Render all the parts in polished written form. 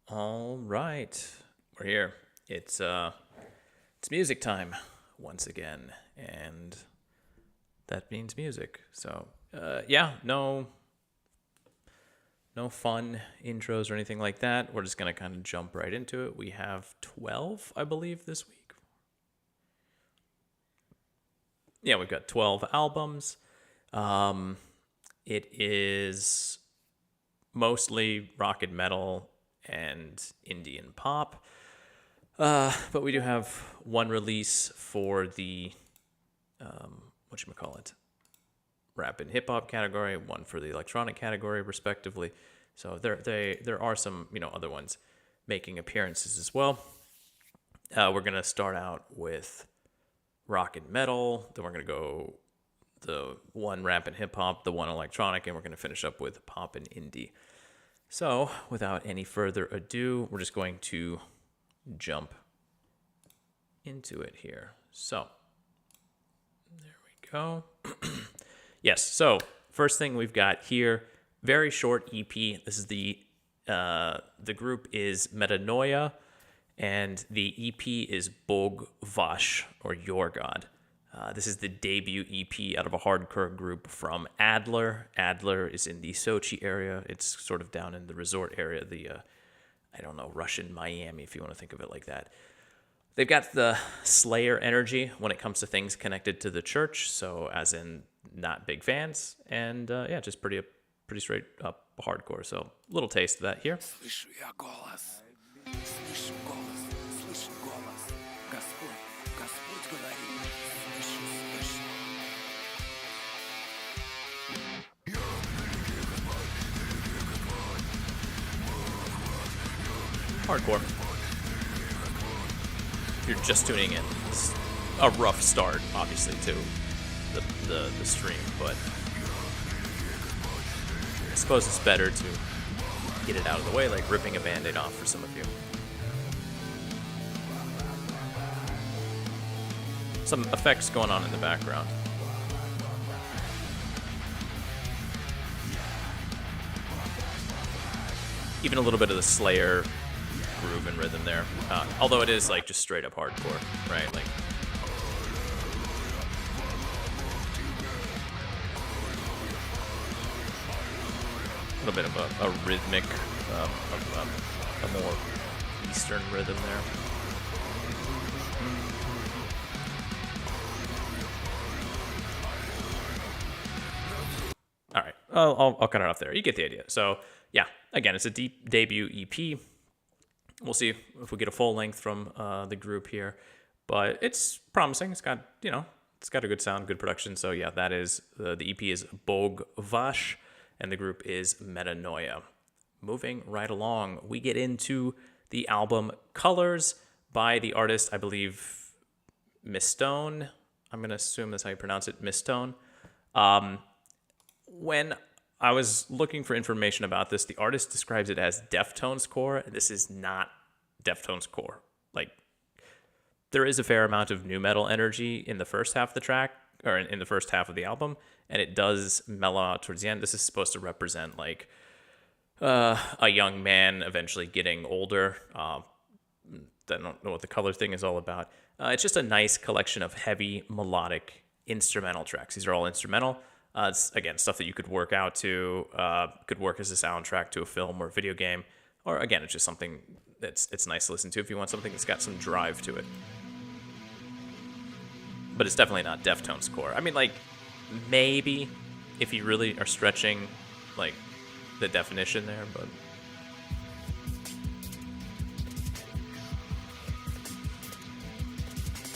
All right, we're here. It's music time once again, and that means music. So no fun intros or anything like that. We're just gonna kind of jump right into it. We have 12, I believe, this week. Yeah, we've got 12 albums. It is mostly rock and metal and Indian pop. But we do have one release for the, rap and hip hop category, one for the electronic category, respectively. So there are some, other ones making appearances as well. We're going to start out with rock and metal. Then we're going to go the one rap and hip hop, the one electronic, and we're going to finish up with pop and indie. So, without any further ado, we're just going to jump into it here. So, there we go. Yes, so first thing we've got here, very short EP. This is the group is Metanoya, and the EP is Bog Vаш, or Your God. This is the debut EP out of a hardcore group from Adler. Adler is in the Sochi area. It's sort of down in the resort area, the, Russian Miami, if you want to think of it like that. They've got the Slayer energy when it comes to things connected to the church, so as in not big fans, and just pretty straight up hardcore. So a little taste of that here. Hardcore. If you're just tuning in, it's a rough start, obviously, to the stream, but I suppose it's better to get it out of the way, like ripping a Band-Aid off for some of you. Some effects going on in the background. Even a little bit of the Slayer groove and rhythm there, although it is like just straight up hardcore, right? Like a little bit of a rhythmic, a more Eastern rhythm there. All right, I'll cut it off there. You get the idea. So yeah, again, it's a debut EP. We'll see if we get a full length from the group here, but it's promising. It's got a good sound, good production. So yeah, that is the EP is Bog Vаш, and the group is Metanoya. Moving right along, we get into the album Colors by the artist, I believe, Mistone. I'm gonna assume that's how you pronounce it, Mistone. When I was looking for information about this, the artist describes it as Deftones core. This is not Deftones core. Like, there is a fair amount of nu metal energy in the first half of the track, or in the first half of the album, and it does mellow out towards the end. This is supposed to represent, like, a young man eventually getting older. I don't know what the color thing is all about. It's just a nice collection of heavy, melodic, instrumental tracks. These are all instrumental. It's, again, stuff that you could work out to, could work as a soundtrack to a film or a video game. Or, again, it's just something it's nice to listen to if you want something that's got some drive to it. But it's definitely not Deftones core. I mean, like, maybe if you really are stretching, like, the definition there, but...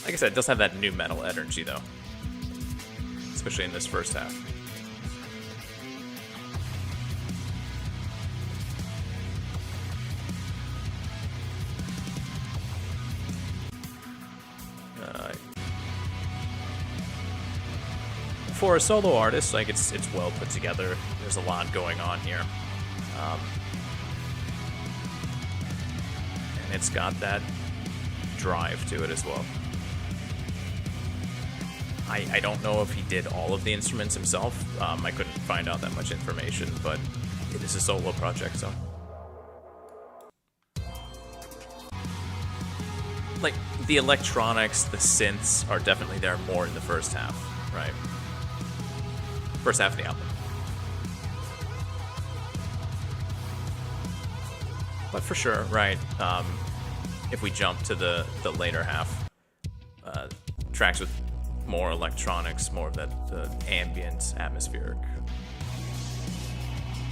Like I said, it does have that nu metal energy, though. Especially in this first half. For a solo artist, like it's well put together. There's a lot going on here, and it's got that drive to it as well. I don't know if he did all of the instruments himself. I couldn't find out that much information, but it is a solo project, so. like the electronics, the synths are definitely there more in the first half, right? First half of the album. But for sure, right, if we jump to the later half, tracks with more electronics, more of that ambient, atmospheric.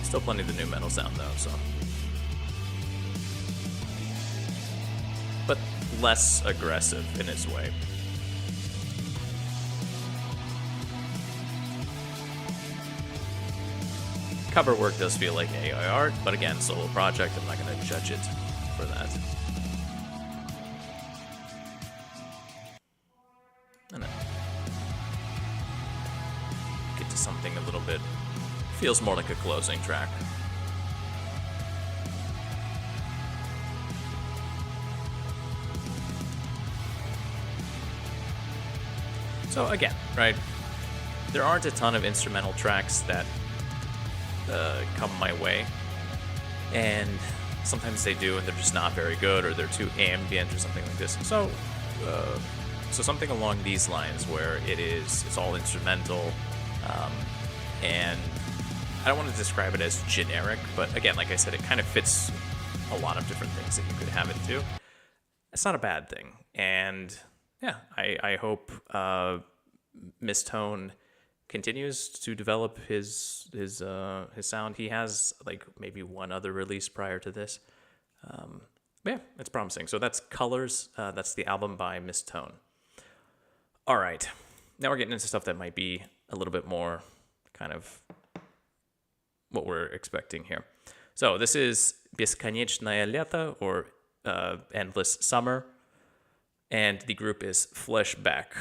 Still plenty of the new metal sound though, so. But less aggressive in its way. Cover work does feel like AI art, but again, solo project, I'm not going to judge it for that. And then get to something a little bit, feels more like a closing track. So again, right, there aren't a ton of instrumental tracks that come my way, and sometimes they do and they're just not very good, or they're too ambient or something like this. So something along these lines where it's all instrumental, and I don't want to describe it as generic, but again, like I said, it kind of fits a lot of different things that you could have it do. It's not a bad thing, and yeah, I hope Mistone continues to develop his sound. He has like maybe one other release prior to this. Yeah, it's promising. So that's Colors. That's the album by Mistone. All right, now we're getting into stuff that might be a little bit more kind of what we're expecting here. So this is Beskонечное Лето, or Endless Summer, and the group is Flesh-Back.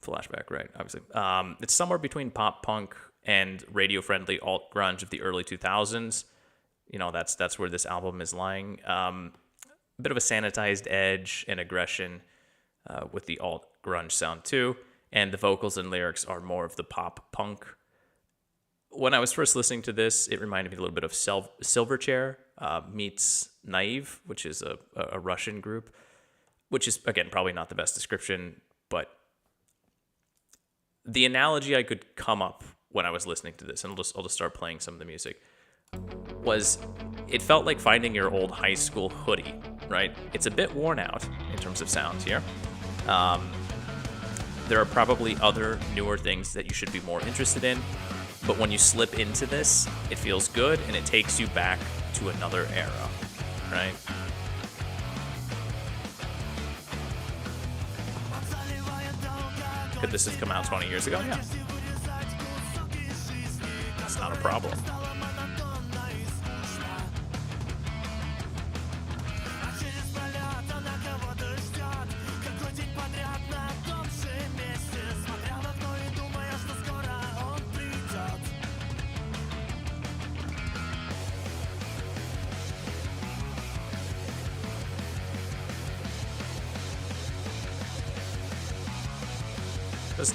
Flashback, right? Obviously, it's somewhere between pop punk and radio-friendly alt grunge of the early 2000s. You know, that's where this album is lying. A bit of a sanitized edge and aggression with the alt grunge sound too, and the vocals and lyrics are more of the pop punk. When I was first listening to this, it reminded me a little bit of Silverchair meets Naive, which is a Russian group, which is again probably not the best description, but the analogy I could come up when I was listening to this, and I'll just start playing some of the music, was it felt like finding your old high school hoodie, right? It's a bit worn out in terms of sound here. There are probably other newer things that you should be more interested in, but when you slip into this, it feels good and it takes you back to another era, right? Could this have come out 20 years ago? Yeah. That's not a problem.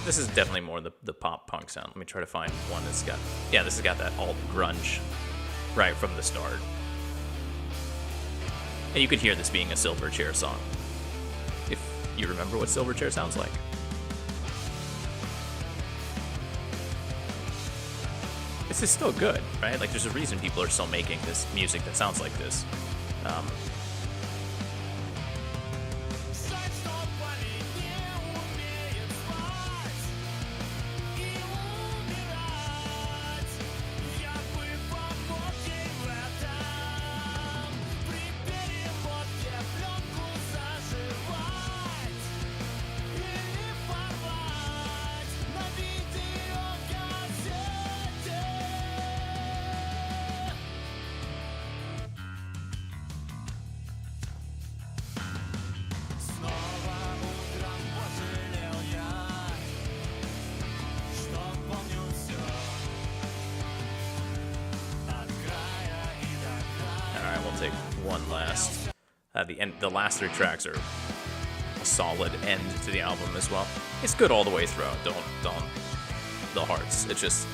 This is definitely more the pop punk sound. Let me try to find one that's got... Yeah, this has got that alt grunge right from the start. And you could hear this being a Silverchair song, if you remember what Silverchair sounds like. This is still good, right? Like, there's a reason people are still making this music that sounds like this. The last three tracks are a solid end to the album as well. It's good all the way through. Don't the hearts. It's just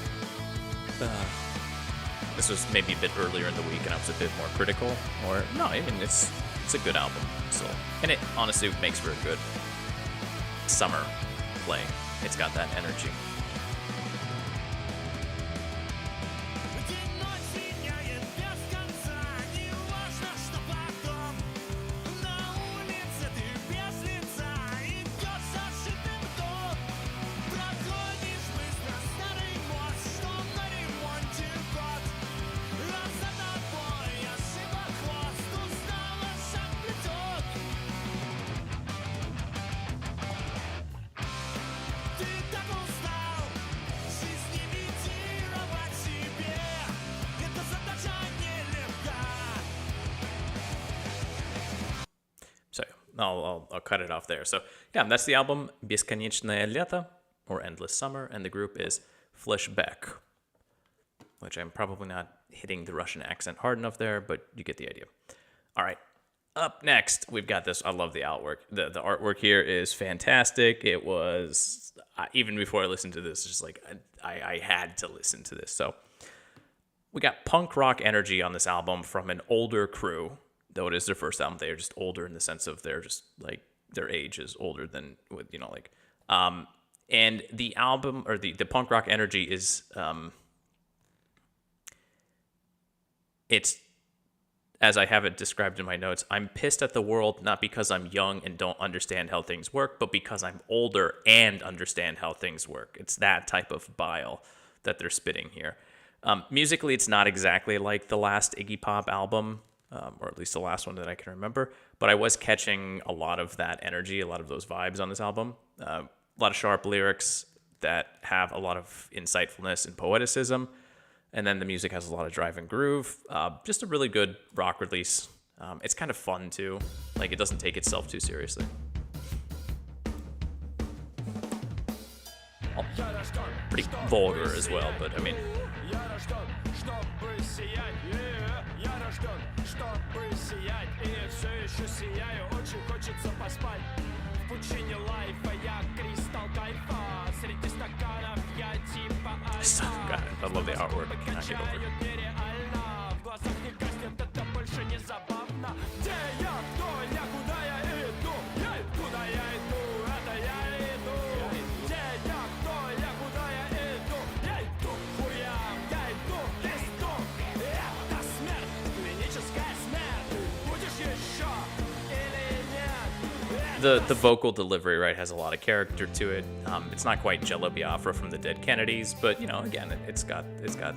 this was maybe a bit earlier in the week, and I was a bit more critical. Or no, I mean it's It's a good album, so, and it honestly makes for a good summer play. It's got that energy. So I'll cut it off there. So yeah, that's the album Бесконечное Лето, or Endless Summer, and the group is Fleschbeck, which I'm probably not hitting the Russian accent hard enough there, but you get the idea. All right, up next we've got this. I love the artwork. The artwork here is fantastic. It was even before I listened to this, just like I had to listen to this. So we got punk rock energy on this album from an older crew. Though it is their first album, they're just older in the sense of they're just like their age is older than and the album or the punk rock energy is it's, as I have it described in my notes, I'm pissed at the world not because I'm young and don't understand how things work, but because I'm older and understand how things work. It's that type of bile that they're spitting here. Musically, it's not exactly like the last Iggy Pop album. Or at least the last one that I can remember. But I was catching a lot of that energy, a lot of those vibes on this album. A lot of sharp lyrics that have a lot of insightfulness and poeticism. And then the music has a lot of drive and groove. Just a really good rock release. It's kind of fun, too. Like, it doesn't take itself too seriously. Oh, pretty vulgar as well, but I mean... God, I love the artwork. I cannot get over it. The vocal delivery, right, has a lot of character to it. It's not quite Jello Biafra from the Dead Kennedys, but, you know, again, it's got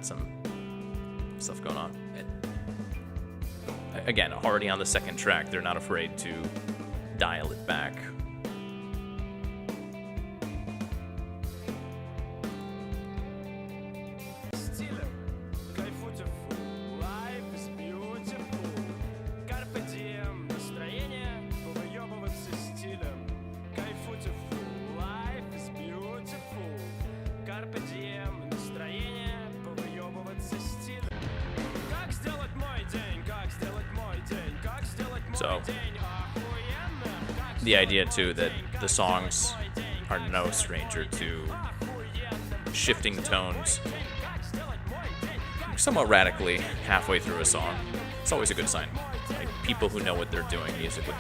some stuff going on. And, again, already on the second track, they're not afraid to dial it back. So, the idea too that the songs are no stranger to shifting tones somewhat radically halfway through a song. It's always a good sign. Like people who know what they're doing musically.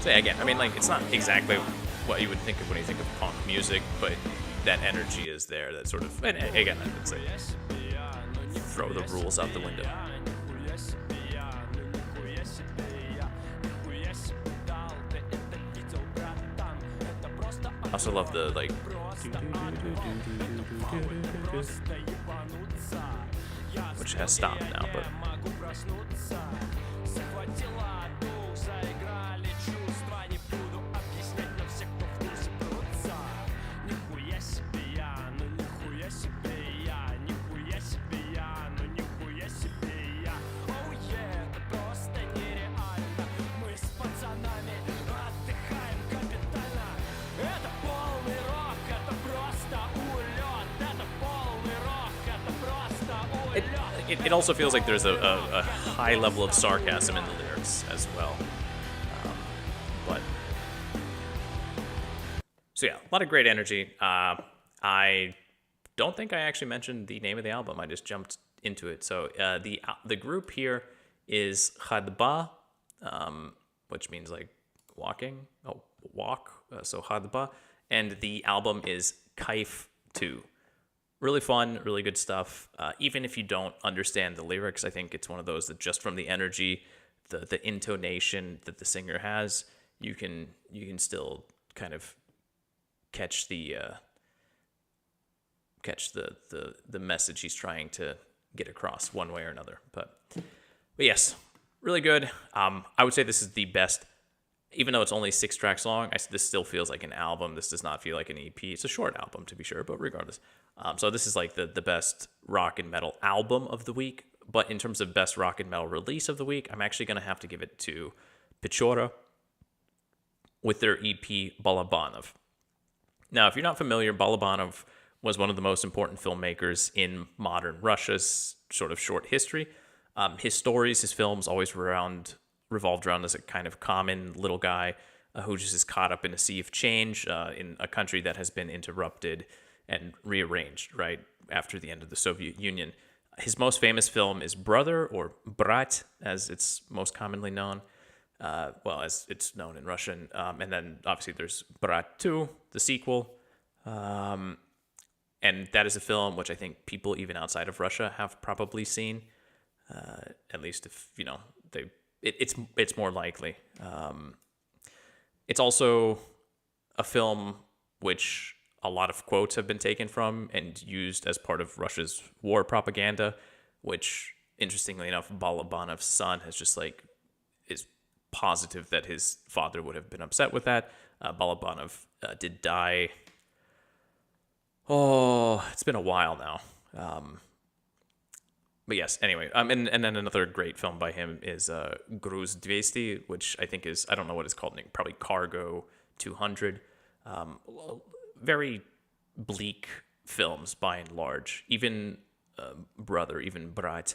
So yeah, again, I mean, like, it's not exactly what you would think of when you think of punk music, but that energy is there. That sort of, and again, it's like throw the rules out the window. I also love the like. Which has stopped now, but. it also feels like there's a high level of sarcasm in the lyrics as well. But so yeah, a lot of great energy. I don't think I actually mentioned the name of the album. I just jumped into it. So the group here is Ходьба, which means like walking. Oh, walk. So Ходьба, and the album is Kайф 2. Really fun, really good stuff. Even if you don't understand the lyrics, I think it's one of those that just from the energy, the intonation that the singer has, you can still kind of catch the message he's trying to get across one way or another. But yes, really good. I would say this is the best. Even though it's only 6 tracks long, this still feels like an album. This does not feel like an EP. It's a short album, to be sure, but regardless. So this is like the best rock and metal album of the week. But in terms of best rock and metal release of the week, I'm actually going to have to give it to Pechora with their EP Balabanov. Now, if you're not familiar, Balabanov was one of the most important filmmakers in modern Russia's sort of short history. His stories, his films always revolved around this kind of common little guy who just is caught up in a sea of change in a country that has been interrupted and rearranged right after the end of the Soviet Union. His most famous film is Brother, or Brat, as it's most commonly known. As it's known in Russian. And then obviously there's Brat 2, the sequel. And that is a film which I think people even outside of Russia have probably seen. At least if, it's more likely. It's also a film which a lot of quotes have been taken from and used as part of Russia's war propaganda, which, interestingly enough, Balabanov's son has just is positive that his father would have been upset with that. Balabanov did die. Oh, it's been a while now. But yes, anyway, and then another great film by him is Gruz 200, which I think is, I don't know what it's called, probably Cargo 200. Very bleak films by and large. Even Brat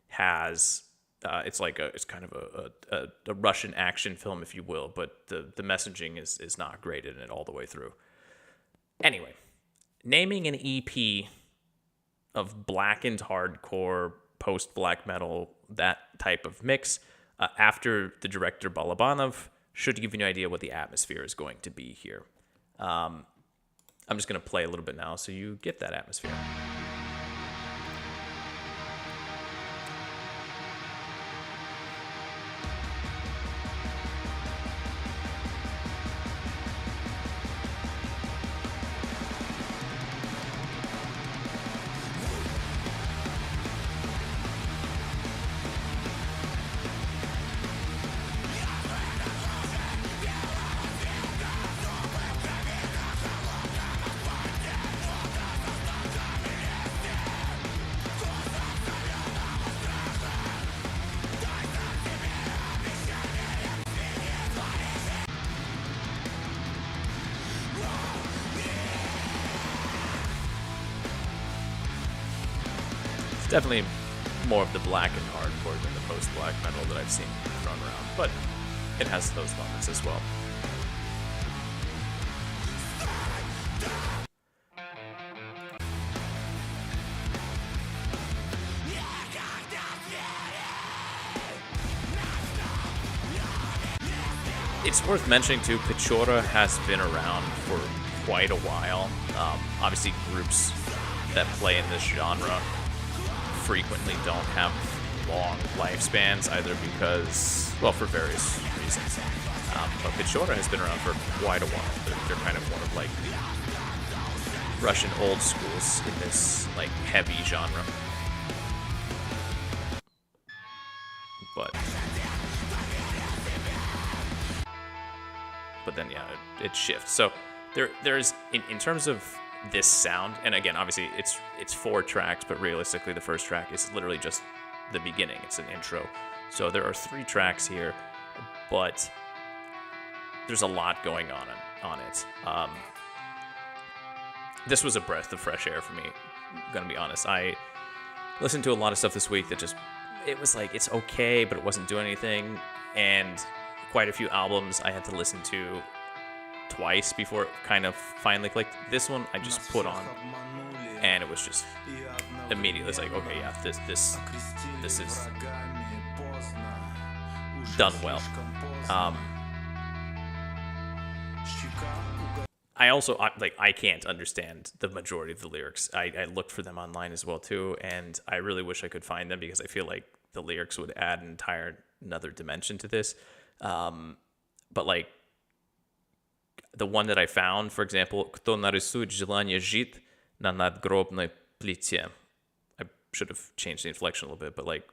has, it's kind of a Russian action film, if you will, but the messaging is not great in it all the way through. Anyway, naming an EP of blackened hardcore, post-black metal, that type of mix, after the director Balabanov, should give you an idea what the atmosphere is going to be here. I'm just going to play a little bit now so you get that atmosphere. Definitely more of the black and hardcore than the post-black metal that I've seen thrown around, but it has those moments as well. It's worth mentioning too, Pechora has been around for quite a while. Obviously, groups that play in this genre frequently don't have long lifespans, either because, well, for various reasons. But Pechora has been around for quite a while. They're kind of one of Russian old schools in this heavy genre. But then yeah, it shifts. So there's in terms of this sound, and again, obviously it's 4 tracks, but realistically the first track is literally just the beginning. It's an intro. So there are 3 tracks here, but there's a lot going on it. This was a breath of fresh air for me, I'm gonna be honest. listened to a lot of stuff this week that just, it was like, it's okay, but it wasn't doing anything. And quite a few albums I had to listen to twice before it kind of finally clicked. This one I just put on, and it was just immediately, it's like, okay, yeah, this is done well. I can't understand the majority of the lyrics. I looked for them online as well too, and I really wish I could find them because I feel like the lyrics would add another dimension to this. But like the one that I found, for example, «Кто нарисует желание жить на надгробной плите». I should have changed the inflection a little bit, but like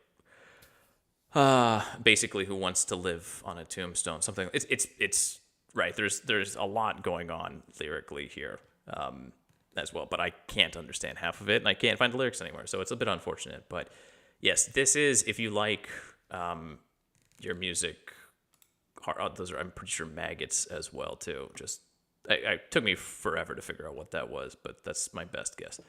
basically, who wants to live on a tombstone? Something. It's right. There's a lot going on lyrically here as well, but I can't understand half of it, and I can't find the lyrics anywhere, so it's a bit unfortunate. But yes, this is, if you like your music. Those are, I'm pretty sure, maggots as well too. Just it took me forever to figure out what that was, but that's my best guess.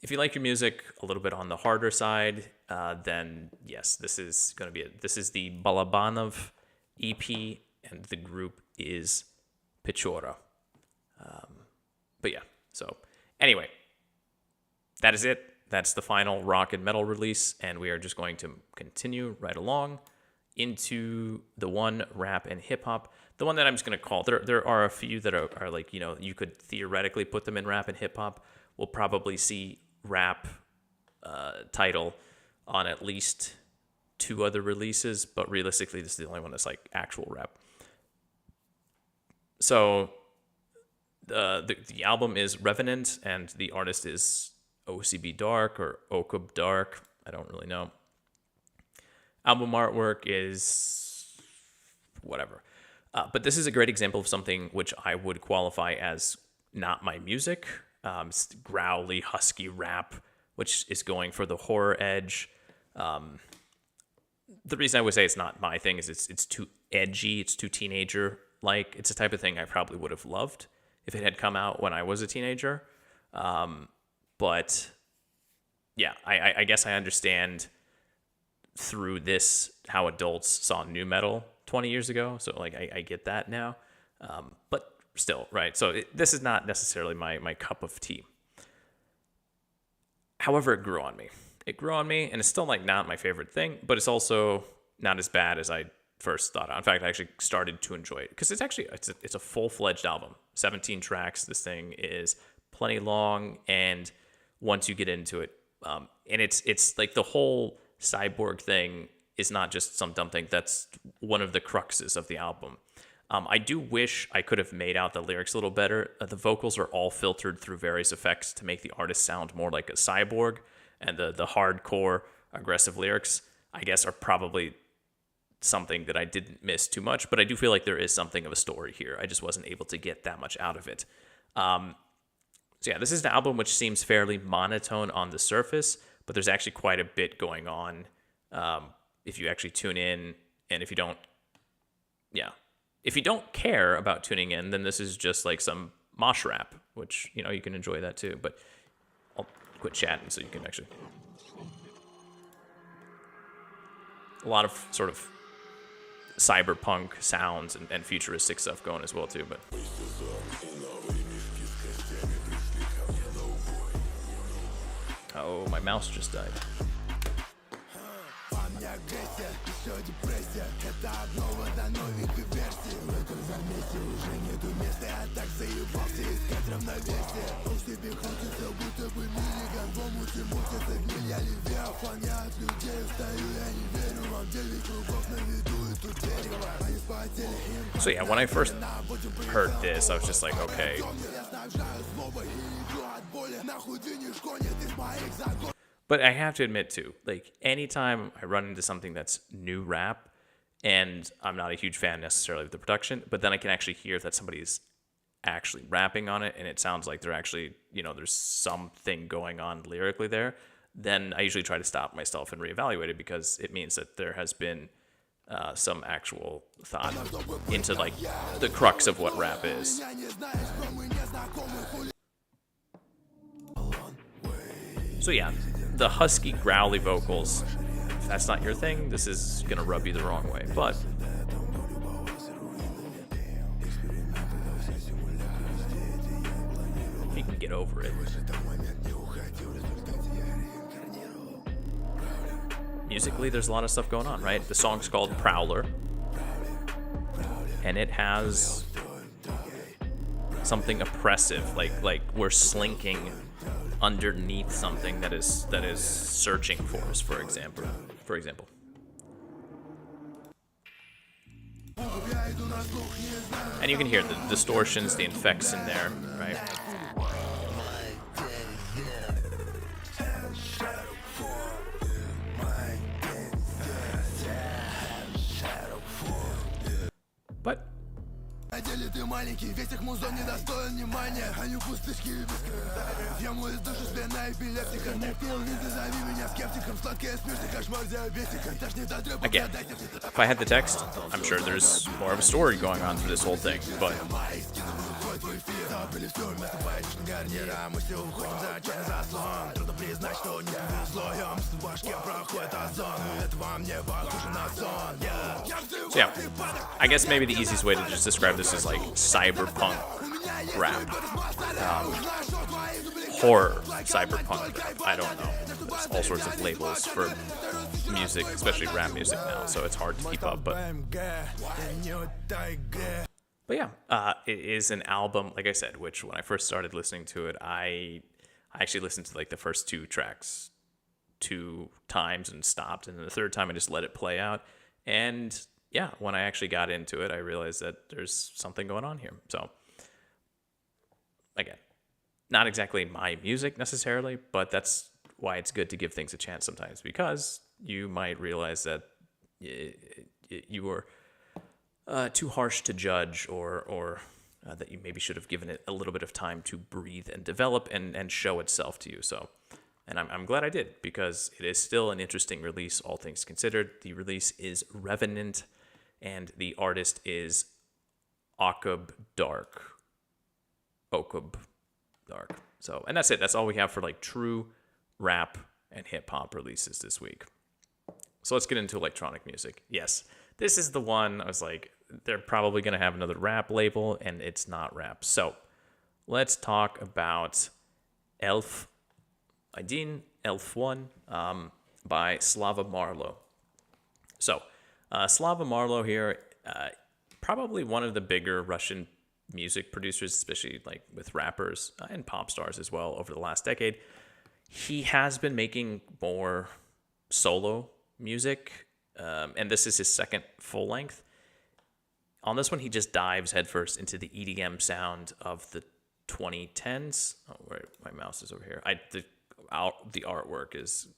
If you like your music a little bit on the harder side, then yes, this is going to be it. This is the Balabanov EP, and the group is Pechora. But yeah, so anyway, that is it. That's the final rock and metal release, and we are just going to continue right along into the one rap and hip hop. The one that I'm just going to call, there are a few that are like, you know, you could theoretically put them in rap and hip hop. We'll probably see rap title on at least 2 other releases, but realistically, this is the only one that's like actual rap. So the album is Revenant, and the artist is OcbDark or OcbDark. I don't really know. Album artwork is whatever. But this is a great example of something which I would qualify as not my music. It's growly, husky rap, which is going for the horror edge. The reason I would say it's not my thing is it's too edgy. It's too teenager-like. It's the type of thing I probably would have loved if it had come out when I was a teenager. But yeah, I guess I understand through this how adults saw nu metal 20 years ago, so like I get that now, but still, right? So this is not necessarily my cup of tea. However, it grew on me, and it's still like not my favorite thing, but it's also not as bad as I first thought. In fact, I actually started to enjoy it because it's a full-fledged album, 17 tracks. This thing is plenty long, and once you get into it, and it's like the whole cyborg thing is not just some dumb thing. That's one of the cruxes of the album. I do wish I could have made out the lyrics a little better. The vocals are all filtered through various effects to make the artist sound more like a cyborg, and the hardcore aggressive lyrics, I guess, are probably something that I didn't miss too much, but I do feel like there is something of a story here. I just wasn't able to get that much out of it. So yeah, this is an album which seems fairly monotone on the surface, but there's actually quite a bit going on if you actually tune in, and if you don't care about tuning in, then this is just like some mosh rap, which, you know, you can enjoy that too, but I'll quit chatting so you can actually... A lot of sort of cyberpunk sounds and futuristic stuff going as well too, but... Oh, my mouse just died. So yeah, when I first heard this, I was just like, okay. But I have to admit too, like anytime I run into something that's new rap, and I'm not a huge fan necessarily of the production, but then I can actually hear that somebody's actually rapping on it, and it sounds like they're actually, you know, there's something going on lyrically there, then I usually try to stop myself and reevaluate it, because it means that there has been some actual thought into like the crux of what rap is. So yeah, the husky, growly vocals, if that's not your thing, this is gonna rub you the wrong way. But you can get over it. Musically, there's a lot of stuff going on, right? The song's called Prowler, and it has something oppressive, like we're slinking underneath something that is searching for us, for example. And you can hear the distortions, the effects in there, right? But ты маленький, весь их музон недостоин внимания. Они пустышки и бесконечные. Я мою душу спина эпилептика. Не пил, не назови меня скептиком. Сладкая смерть, кошмар диабетика. Тошнит от рыбы. again, if I had the text, I'm sure there's more of a story going on through this whole thing. But so yeah, I guess maybe the easiest way to just describe this is like cyberpunk rap, horror cyberpunk rap. I don't know. There's all sorts of labels for music, especially rap music now, so it's hard to keep up. But yeah, it is an album, like I said, which when I first started listening to it, I actually listened to like the first 2 tracks 2 times and stopped, and then the third time I just let it play out. And yeah, when I actually got into it, I realized that there's something going on here. So again, not exactly my music necessarily, but that's why it's good to give things a chance sometimes, because you might realize that you were too harsh to judge, or that you maybe should have given it a little bit of time to breathe and develop and show itself to you. So, and I'm glad I did, because it is still an interesting release, all things considered. The release is Revenant, and the artist is OcbDark. OcbDark. So, and that's it. That's all we have for like true rap and hip hop releases this week. So let's get into electronic music. Yes, this is the one I was like, they're probably going to have another rap label, and it's not rap. So let's talk about ЭЛьФ 1, ЭЛьФ 1 by Slava Marlow. So Slava Marlow here, probably one of the bigger Russian music producers, especially like with rappers and pop stars as well over the last decade. He has been making more solo music, and this is his second full length. On this one, he just dives headfirst into the EDM sound of the 2010s. Oh, wait, my mouse is over here. The artwork is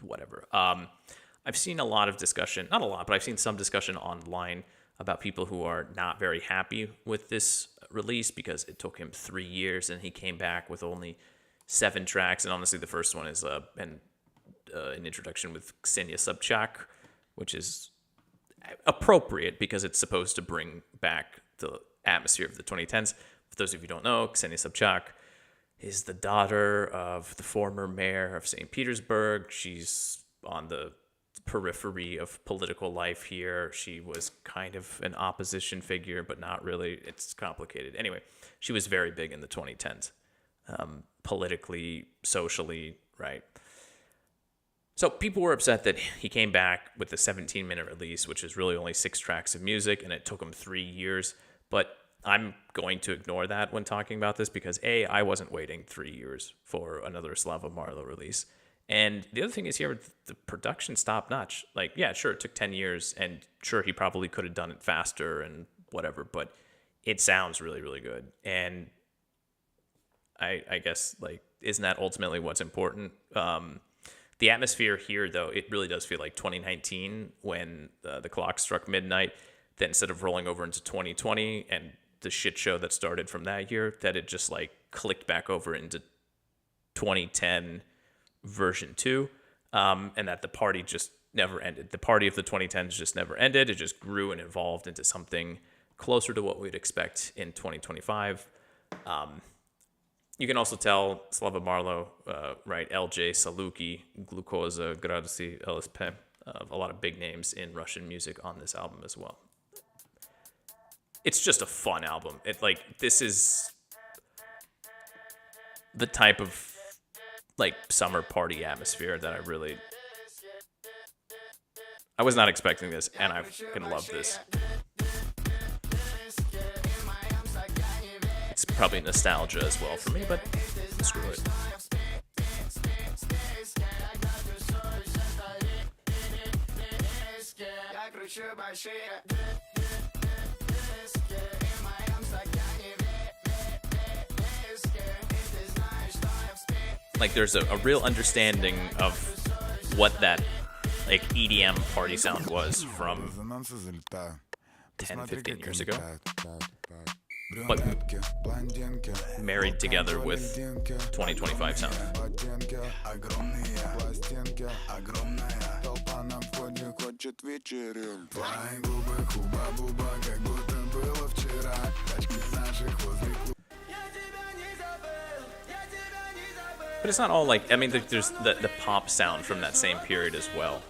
whatever. I've seen a lot of discussion, not a lot, but I've seen some discussion online about people who are not very happy with this release because it took him 3 years and he came back with only 7 tracks. And honestly, the first one is an introduction with Ksenia Sobchak, which is appropriate because it's supposed to bring back the atmosphere of the 2010s. For those of you who don't know, Ksenia Sobchak is the daughter of the former mayor of St. Petersburg. She's on the periphery of political life here. She was kind of an opposition figure, but not really. It's complicated. Anyway, she was very big in the 2010s, politically, socially, right? So people were upset that he came back with the 17-minute release, which is really only 6 tracks of music, and it took him 3 years. But I'm going to ignore that when talking about this because, A, I wasn't waiting 3 years for another Slava Marlow release. And the other thing is here, the production's top-notch. Like, yeah, sure, it took 10 years, and sure, he probably could have done it faster and whatever, but it sounds really, really good. And I guess, like, isn't that ultimately what's important? The atmosphere here, though, it really does feel like 2019 when the clock struck midnight. Then instead of rolling over into 2020 and the shit show that started from that year, that it just like clicked back over into 2010 version 2, and that the party just never ended. The party of the 2010s just never ended. It just grew and evolved into something closer to what we'd expect in 2025. You can also tell Slava Marlow, right? LJ, Saluki, Glukoza, Gradusi, LSP, a lot of big names in Russian music on this album as well. It's just a fun album. This is the type of summer party atmosphere that I was not expecting this, and I fucking love this. It's probably nostalgia as well for me, but screw it. There's a real understanding of what that EDM party sound was from 10, 15 years ago, but married together with 2025 sound. But it's not all there's the pop sound from that same period as well.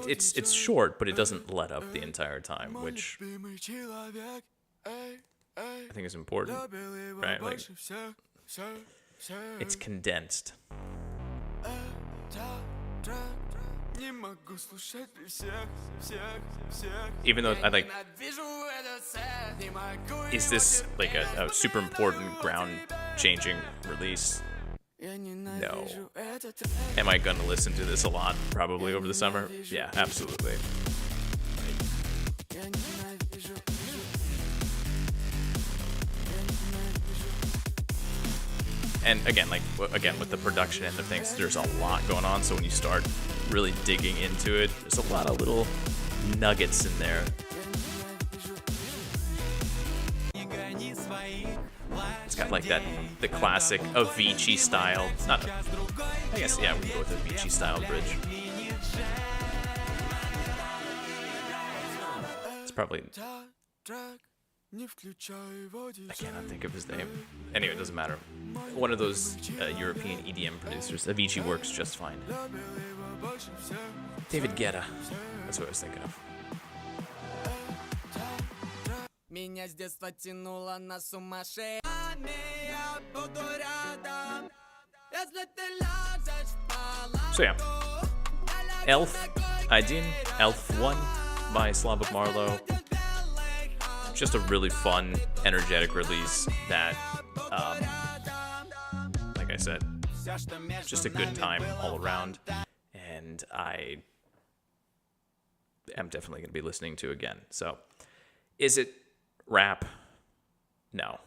It's short, but it doesn't let up the entire time, which I think is important, right? It's condensed. Even though is this a super important ground-changing release? No. Am I gonna listen to this a lot, probably over the summer? Yeah, absolutely. And again, with the production end of things, there's a lot going on, so when you start really digging into it, there's a lot of little nuggets in there. It's got the classic Avicii style. I guess, yeah, we can go with Avicii style bridge. It's probably, I cannot think of his name. Anyway, it doesn't matter. One of those European EDM producers. Avicii works just fine. David Guetta. That's what I was thinking of. Меня с детства тянуло на сумасшедшее. So yeah, ЭЛЬФ 1, ЭЛЬФ 1 by Slava Marlow. Just a really fun, energetic release that, like I said, just a good time all around, and I am definitely going to be listening to again. So, is it rap? No.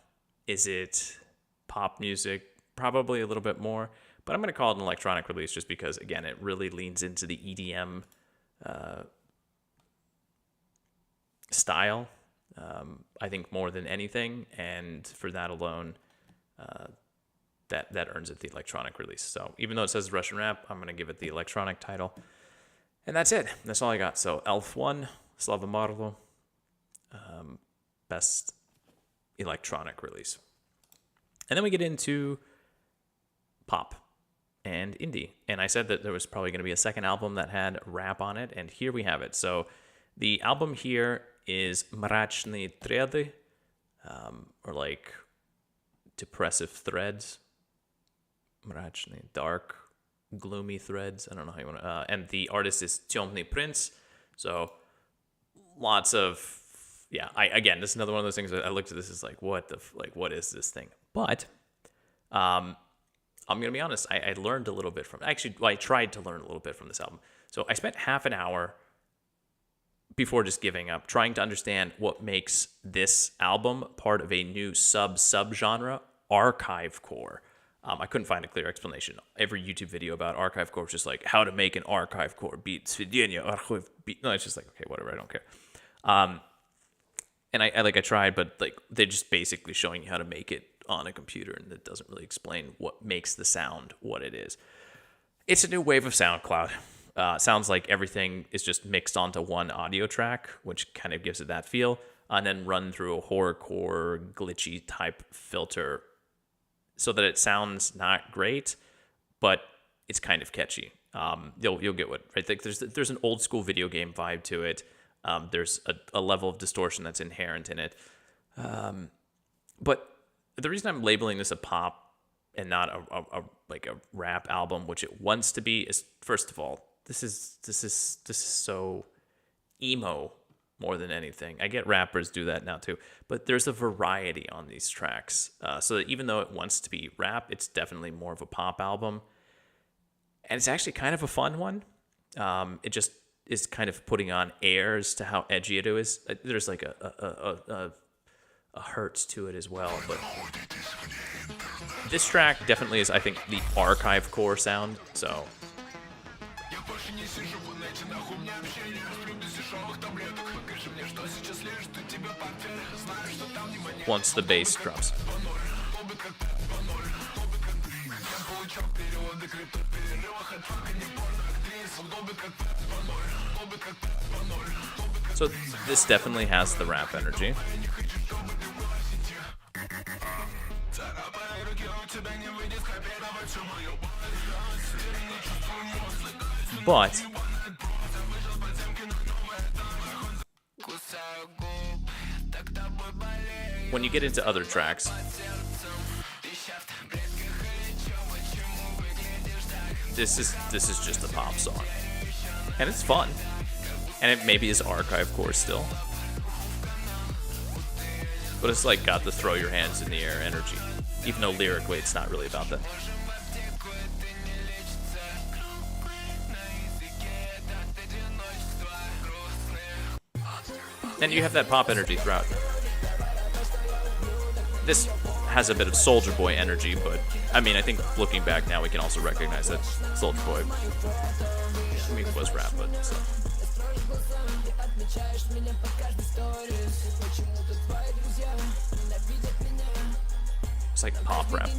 Is it pop music? Probably a little bit more, but I'm going to call it an electronic release just because, again, it really leans into the EDM style, I think, more than anything, and for that alone, that earns it the electronic release. So even though it says Russian rap, I'm going to give it the electronic title, and that's it. That's all I got. So ЭЛЬФ 1, Slava Marlow, best electronic release. And then we get into pop and indie. And I said that there was probably going to be a second album that had rap on it, and here we have it. So the album here is Mrачные треды, or depressive threads. Mrачные, dark, gloomy threads. I don't know how you want to. And the artist is tёмный принц. So lots of, yeah. Again, this is another one of those things that I looked at this as what is this thing? But I'm going to be honest, I learned a little bit from, actually, well, I tried to learn a little bit from this album. So I spent half an hour before just giving up, trying to understand what makes this album part of a new subgenre, archivecore. I couldn't find a clear explanation. Every YouTube video about archivecore was just like, how to make an archivecore beat, сведение, archive beat. No, it's just like, okay, whatever, I don't care. And I tried, but like they're just basically showing you how to make it on a computer, and it doesn't really explain what makes the sound what it is. It's a new wave of SoundCloud. Sounds like everything is just mixed onto one audio track, which kind of gives it that feel, and then run through a horrorcore glitchy type filter so that it sounds not great, but it's kind of catchy. You'll get what, right? Like there's an old school video game vibe to it. There's a level of distortion that's inherent in it. But the reason I'm labeling this a pop and not a rap album, which it wants to be, is first of all, this is so emo more than anything. I get rappers do that now too, but there's a variety on these tracks. So that even though it wants to be rap, it's definitely more of a pop album. And it's actually kind of a fun one. It just is kind of putting on airs to how edgy it is. There's like a hurts to it as well, but this track definitely is, I think, the archive core sound. So once the bass drops. So this definitely has the rap energy. But when you get into other tracks, this is just a pop song, and it's fun, and it maybe is archive core still, but it's like got the throw your hands in the air energy, even though lyrically it's not really about that. And you have that pop energy throughout. This has a bit of Soulja Boy energy, but I mean, I think looking back now, we can also recognize that Soulja Boy, I mean, was rap, but so. It's like pop rap.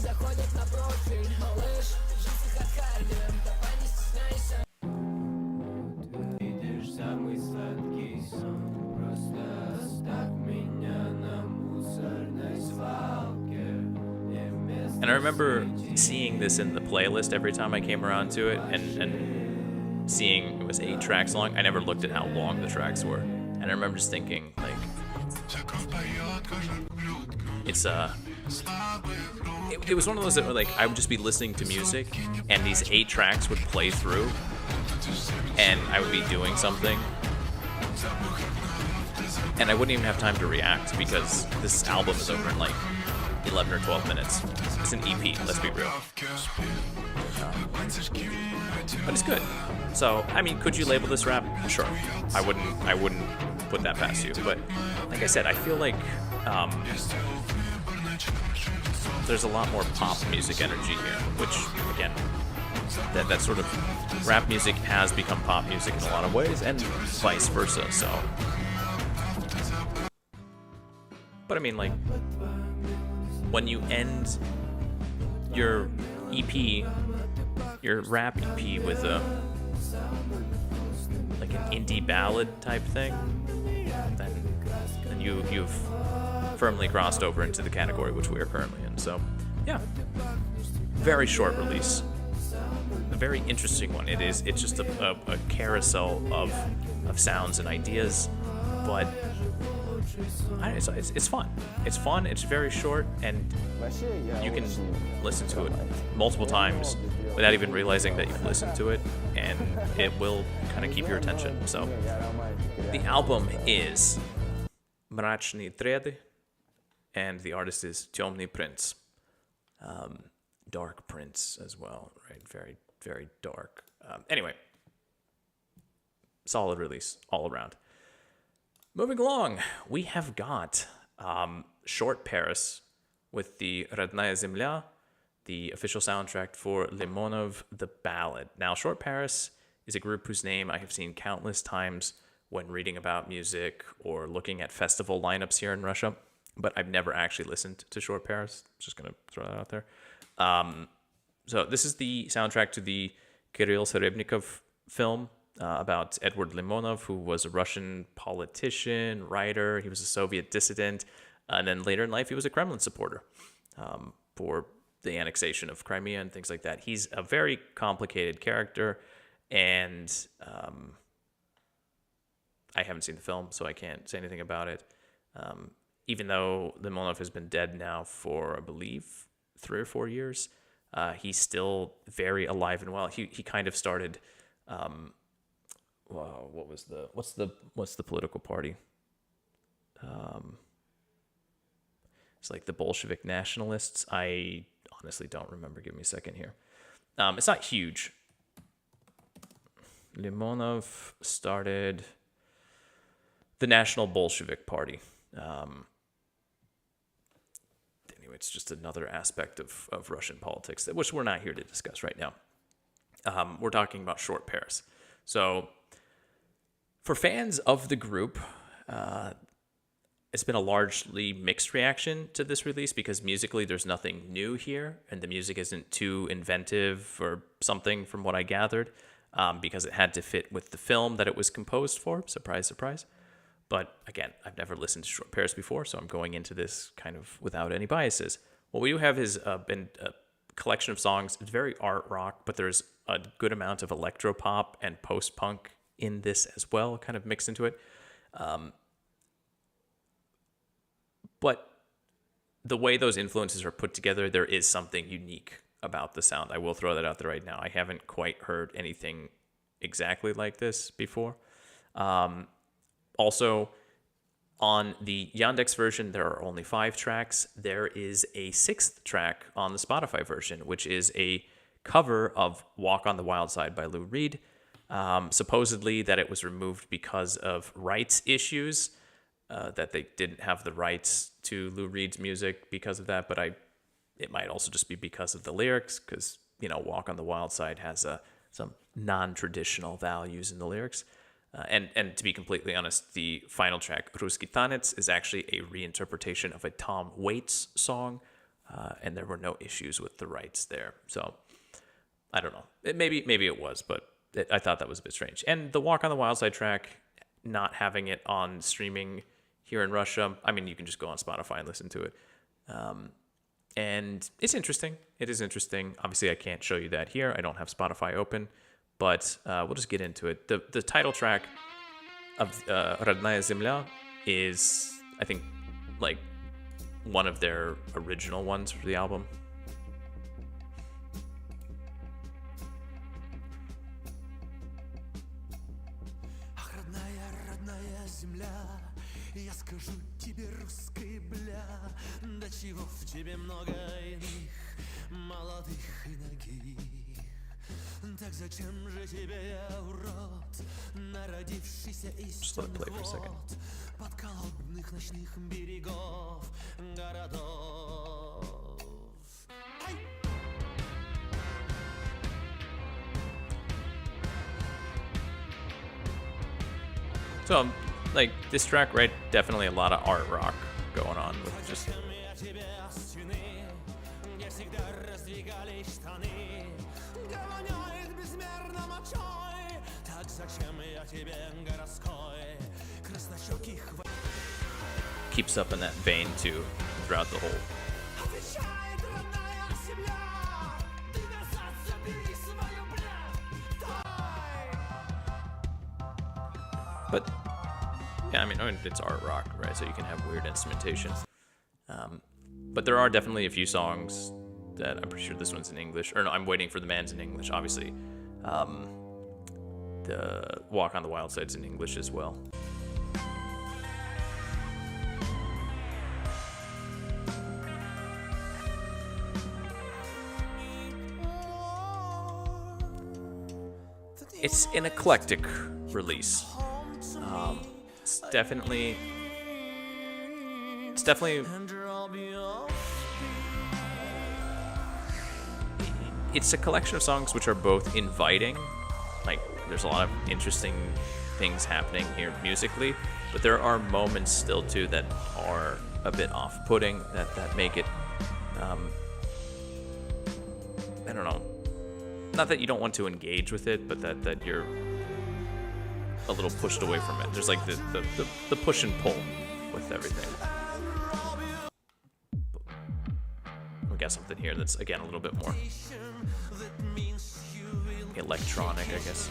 And I remember seeing this in the playlist every time I came around to it, and seeing it was 8 tracks long. I never looked at how long the tracks were, and I remember just thinking, like, it's it was one of those that were like, I would just be listening to music, and these 8 tracks would play through, and I would be doing something, and I wouldn't even have time to react because this album is over in like 11 or 12 minutes. It's an EP, let's be real. But it's good. So, I mean, could you label this rap? Sure. I wouldn't put that past you. But like I said, I feel like there's a lot more pop music energy here, which, again, that sort of rap music has become pop music in a lot of ways, and vice versa, so. But I mean, like, when you end your EP, your rap EP with a like an indie ballad type thing, then you've firmly crossed over into the category which we are currently in. So yeah, very short release, a very interesting one. It's just a carousel of sounds and ideas, but it's fun. It's fun. It's very short, and you can listen to it multiple times without even realizing that you've listened to it, and it will kind of keep your attention. So the album is Mrачные треды, and the artist is Тёмный принц. dark prince as well, right? Very, very dark. Anyway, solid release all around. Moving along, we have got Shortparis with the Родная земля, the official soundtrack for Limonov, the Ballad. Now, Shortparis is a group whose name I have seen countless times when reading about music or looking at festival lineups here in Russia, but I've never actually listened to Shortparis. Just going to throw that out there. So this is the soundtrack to the Kirill Serebrennikov film about Edward Limonov, who was a Russian politician, writer. He was a Soviet dissident. And then later in life, he was a Kremlin supporter for the annexation of Crimea and things like that. He's a very complicated character, and I haven't seen the film, so I can't say anything about it. Even though Limonov has been dead now for, I believe, 3 or 4 years, he's still very alive and well. He kind of started. What's the political party? It's like the Bolshevik nationalists. I honestly don't remember. Give me a second here. It's not huge. Limonov started the National Bolshevik Party. Anyway, it's just another aspect of Russian politics, which we're not here to discuss right now. We're talking about Shortparis. So, for fans of the group, it's been a largely mixed reaction to this release because musically there's nothing new here, and the music isn't too inventive or something from what I gathered, because it had to fit with the film that it was composed for. Surprise, surprise. But again, I've never listened to Shortparis before, so I'm going into this kind of without any biases. What we do have is been a collection of songs. It's very art rock, but there's a good amount of electro pop and post-punk in this as well, kind of mixed into it. But the way those influences are put together, there is something unique about the sound. I will throw that out there right now. I haven't quite heard anything exactly like this before. Also, on the Yandex version, there are only 5 tracks. There is a 6th track on the Spotify version, which is a cover of Walk on the Wild Side by Lou Reed. Supposedly that it was removed because of rights issues, that they didn't have the rights to Lou Reed's music because of that, but it might also just be because of the lyrics, because, Walk on the Wild Side has some non-traditional values in the lyrics. And to be completely honest, the final track, Ruski Tanets, is actually a reinterpretation of a Tom Waits song, and there were no issues with the rights there. So, I don't know. Maybe it was, but I thought that was a bit strange. And the Walk on the Wild Side track, not having it on streaming here in Russia, I mean, you can just go on Spotify and listen to it. And it's interesting. It is interesting. Obviously, I can't show you that here. I don't have Spotify open. But we'll just get into it. The title track of Родная земля is, I think, like one of their original ones for the album. Родная земля, я скажу тебе, русская бля, до чего в тебе много иных, молодых и ногих. Так зачем же тебе я урод, народившийся из темных вод, подколодных ночных берегов городов? So, like, this track, right, definitely a lot of art rock going on with just... Keeps up in that vein, too, throughout the whole... But, yeah, I mean, it's art rock, right? So you can have weird instrumentation. But there are definitely a few songs that I'm pretty sure this one's in English. Or no, I'm waiting for the man's in English, obviously. The Walk on the Wild Side's in English as well. it's an eclectic release. It's definitely it's a collection of songs which are both inviting, like there's a lot of interesting things happening here musically, but there are moments still too that are a bit off-putting, that make it I don't know, not that you don't want to engage with it, but that you're a little pushed away from it. There's like the push and pull with everything. We got something here that's, again, a little bit more electronic, I guess.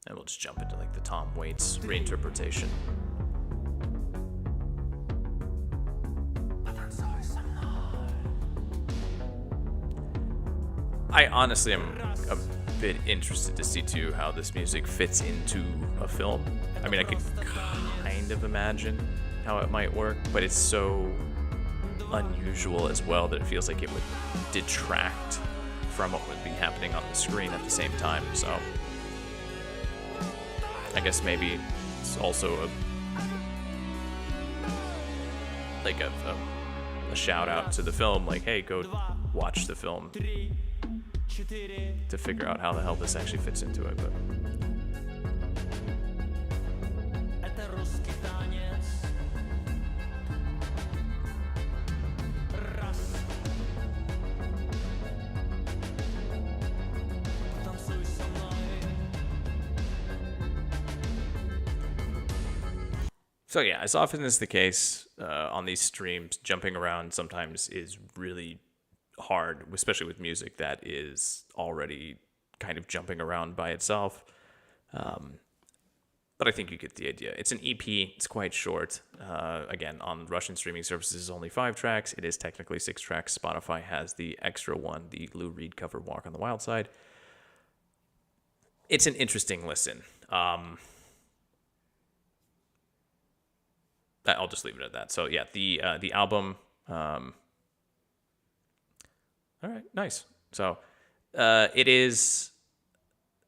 And we'll just jump into like the Tom Waits reinterpretation. I honestly am a bit interested to see too how this music fits into a film. I mean, I could kind of imagine how it might work, but it's so unusual as well that it feels like it would detract from what would be happening on the screen at the same time. So I guess maybe it's also a shout out to the film, like, hey, go watch the film to figure out how the hell this actually fits into it. But so yeah, as often is the case on these streams, jumping around sometimes is really hard, especially with music that is already kind of jumping around by itself. But I think you get the idea. It's an EP. It's quite short. Again, on Russian streaming services, only 5 tracks. It is technically 6 tracks. Spotify has the extra one, the Lou Reed cover, Walk on the Wild Side. It's an interesting listen. I'll just leave it at that. So yeah, the album. All right, nice. So it is,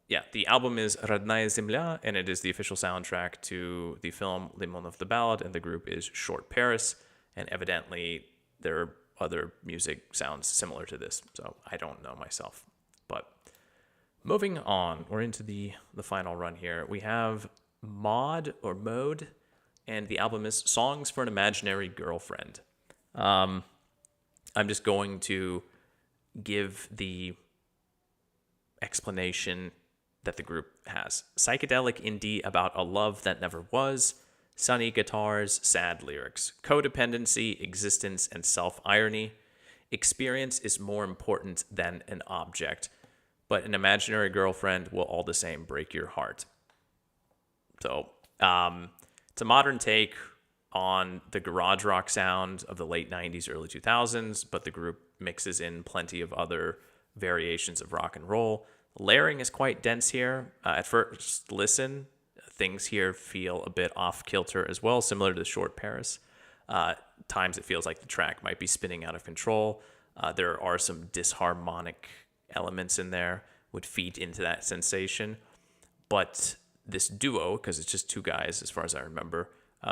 yeah, the album is Родная земля, and it is the official soundtrack to the film Limonov, the Ballad, and the group is Shortparis, and evidently there are other music sounds similar to this, so I don't know myself. But moving on, we're into the final run here. We have Mode, and the album is Songs for an Imaginary Girlfriend. I'm just going to give the explanation that the group has. Psychedelic indie about a love that never was, sunny guitars, sad lyrics, codependency, existence, and self-irony. Experience is more important than an object, but an imaginary girlfriend will all the same break your heart. So, it's a modern take on the garage rock sound of the late 90s, early 2000s, but the group mixes in plenty of other variations of rock and roll. Layering is quite dense here. At first listen, things here feel a bit off-kilter as well, similar to the Shortparis. Times it feels like the track might be spinning out of control. There are some disharmonic elements in there, would feed into that sensation. But this duo, because it's just 2 guys as far as I remember,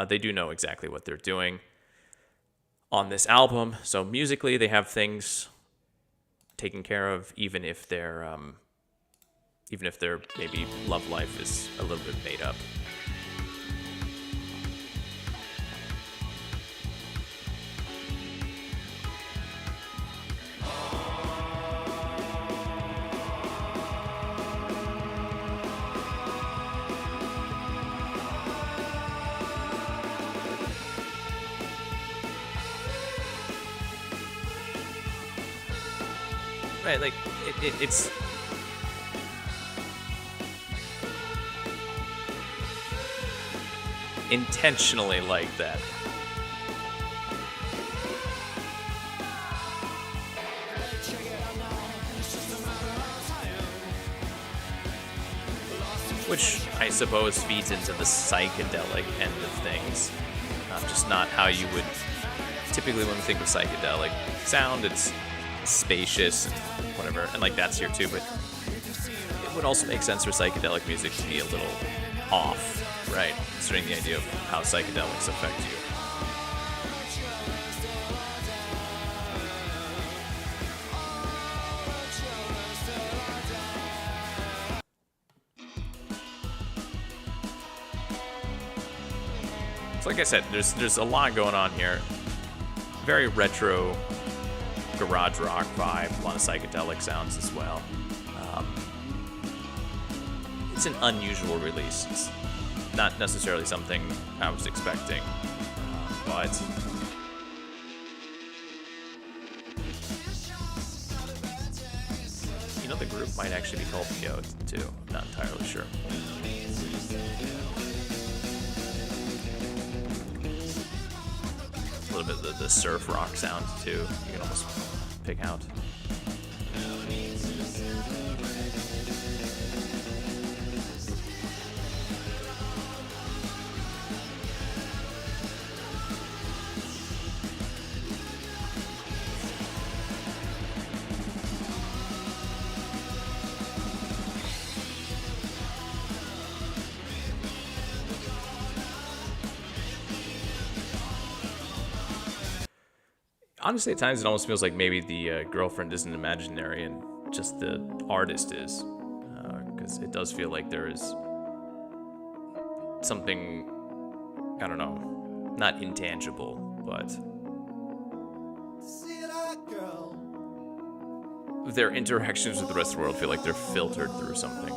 they do know exactly what they're doing on this album. So musically, they have things taken care of, even if their maybe love life is a little bit made up. Right, like it's intentionally like that. which I suppose feeds into the psychedelic end of things. Just not how you would typically when we think of psychedelic sound. It's spacious and whatever, and like that's here too, but it would also make sense for psychedelic music to be a little off, right? Considering the idea of how psychedelics affect you. So like I said, there's a lot going on here. Very retro garage rock vibe, a lot of psychedelic sounds as well. It's an unusual release. It's not necessarily something I was expecting, but you know, the group might actually be called Meowed too. I'm not entirely sure. A little bit of the surf rock sound too. You can almost pick out. Honestly, at times it almost feels like maybe the girlfriend isn't imaginary and just the artist is. Because it does feel like there is something, I don't know, not intangible, but their interactions with the rest of the world feel like they're filtered through something.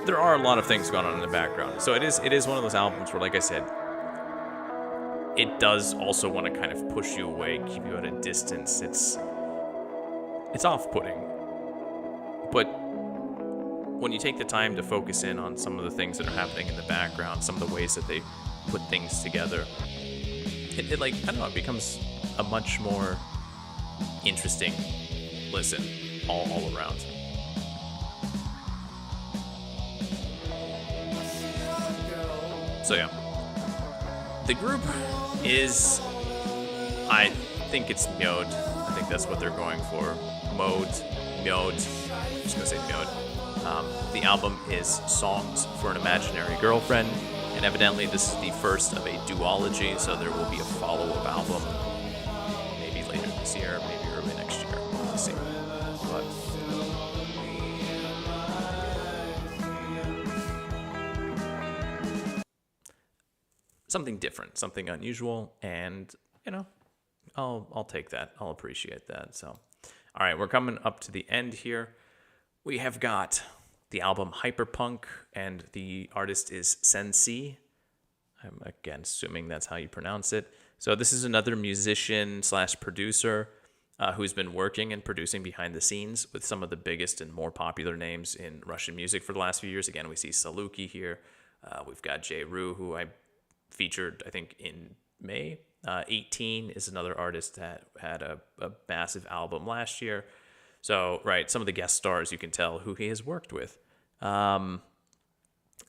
There are a lot of things going on in the background. So it is one of those albums where, like I said, it does also want to kind of push you away, keep you at a distance. It's off-putting. But when you take the time to focus in on some of the things that are happening in the background, some of the ways that they put things together, it like, I don't know, it becomes a much more interesting listen all around. So yeah, the group is, I think it's Mjod. I think that's what they're going for. Mjod. I'm just gonna say Mjod. The album is Songs for an Imaginary Girlfriend, and evidently this is the first of a duology, so there will be a follow-up album, maybe later this year, maybe early next year. We'll see. But something different, something unusual, and you know, I'll take that. I'll appreciate that. So, all right, we're coming up to the end here. We have got the album Hyperpunk, and the artist is Sensee. I'm again assuming that's how you pronounce it. So this is another musician / producer who's been working and producing behind the scenes with some of the biggest and more popular names in Russian music for the last few years. Again, we see Saluki here. We've got J. Rue, who I featured, I think, in May. 18 is another artist that had a massive album last year. So, right, some of the guest stars, you can tell who he has worked with. The